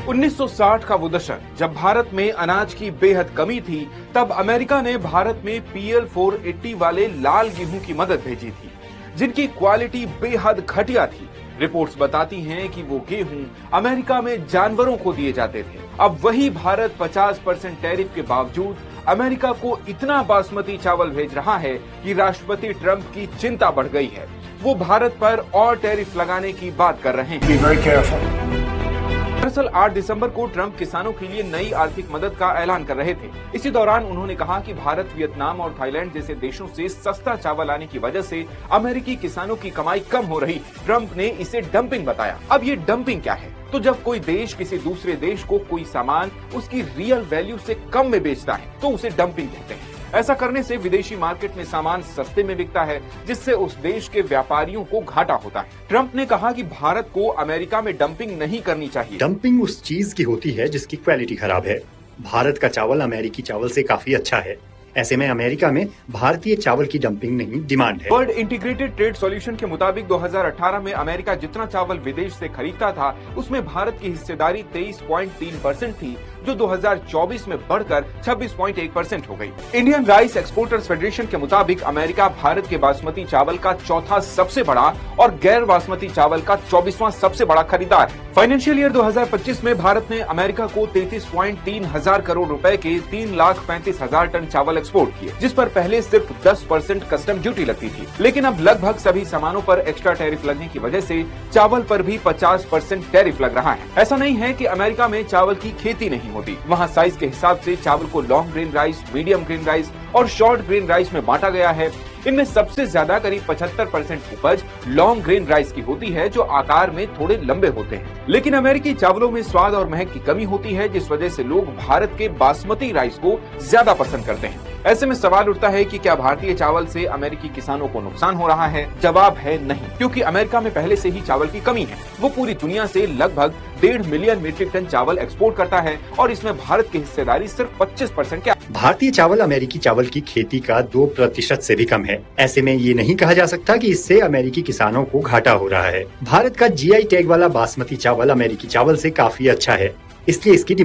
1960 का वो दशक जब भारत में अनाज की बेहद कमी थी, तब अमेरिका ने भारत में PL 480 वाले लाल गेहूं की मदद भेजी थी, जिनकी क्वालिटी बेहद घटिया थी। रिपोर्ट्स बताती हैं कि वो गेहूं अमेरिका में जानवरों को दिए जाते थे। अब वही भारत 50% टैरिफ के बावजूद अमेरिका को इतना बासमती चावल भेज रहा है कि राष्ट्रपति ट्रंप की चिंता बढ़ गई है। वो भारत पर और टैरिफ लगाने की बात कर रहे हैं। दरअसल 8 दिसंबर को ट्रंप किसानों के लिए नई आर्थिक मदद का ऐलान कर रहे थे। इसी दौरान उन्होंने कहा कि भारत, वियतनाम और थाईलैंड जैसे देशों से सस्ता चावल आने की वजह से अमेरिकी किसानों की कमाई कम हो रही। ट्रंप ने इसे डंपिंग बताया। अब ये डंपिंग क्या है? तो जब कोई देश किसी दूसरे देश को कोई सामान उसकी रियल वैल्यू से कम में बेचता है तो उसे डंपिंग कहते हैं। ऐसा करने से विदेशी मार्केट में सामान सस्ते में बिकता है, जिससे उस देश के व्यापारियों को घाटा होता है। ट्रंप ने कहा कि भारत को अमेरिका में डंपिंग नहीं करनी चाहिए। डंपिंग उस चीज की होती है जिसकी क्वालिटी खराब है। भारत का चावल अमेरिकी चावल से काफी अच्छा है। ऐसे में अमेरिका में भारतीय चावल की डंपिंग नहीं, डिमांड है। वर्ल्ड इंटीग्रेटेड ट्रेड सॉल्यूशन के मुताबिक 2018 में अमेरिका जितना चावल विदेश से खरीदता था, उसमें भारत की हिस्सेदारी 23.3% थी, जो 2024 में बढ़कर 26.1% हो गई। इंडियन राइस एक्सपोर्टर्स फेडरेशन के मुताबिक अमेरिका भारत के बासमती चावल का चौथा सबसे बड़ा और गैर बासमती चावल का 24वां सबसे बड़ा खरीदार है। फाइनेंशियल ईयर 2025 में भारत ने अमेरिका को 33.3 हजार करोड़ रुपए के 3,35,000 टन चावल एक्सपोर्ट किए, जिस पर पहले सिर्फ 10% कस्टम ड्यूटी लगती थी। लेकिन अब लगभग सभी सामानों पर एक्स्ट्रा टैरिफ लगने की वजह से चावल पर भी 50% टैरिफ लग रहा है। ऐसा नहीं है कि अमेरिका में चावल की खेती नहीं होती। वहाँ साइज के हिसाब से चावल को long grain rice, medium grain rice और शॉर्ट ग्रेन राइस में बांटा गया है। इनमें सबसे ज्यादा करीब 75% उपज लॉन्ग ग्रेन राइस की होती है, जो आकार में थोड़े लंबे होते हैं। लेकिन अमेरिकी चावलों में स्वाद और महक की कमी होती है, जिस वजह से लोग भारत के बासमती राइस को ज्यादा पसंद करते हैं। ऐसे में सवाल उठता है कि क्या भारतीय चावल से अमेरिकी किसानों को नुकसान हो रहा है? जवाब है नहीं, क्योंकि अमेरिका में पहले से ही चावल की कमी है। वो पूरी दुनिया से लगभग 1.5 मिलियन मीट्रिक टन चावल एक्सपोर्ट करता है और इसमें भारत की हिस्सेदारी सिर्फ 25% क्या। भारतीय चावल अमेरिकी चावल की खेती का 2% से भी कम है। ऐसे में ये नहीं कहा जा सकता कि इससे अमेरिकी किसानों को घाटा हो रहा है। भारत का GI टैग वाला बासमती चावल अमेरिकी चावल से काफी अच्छा है, इसलिए इसकी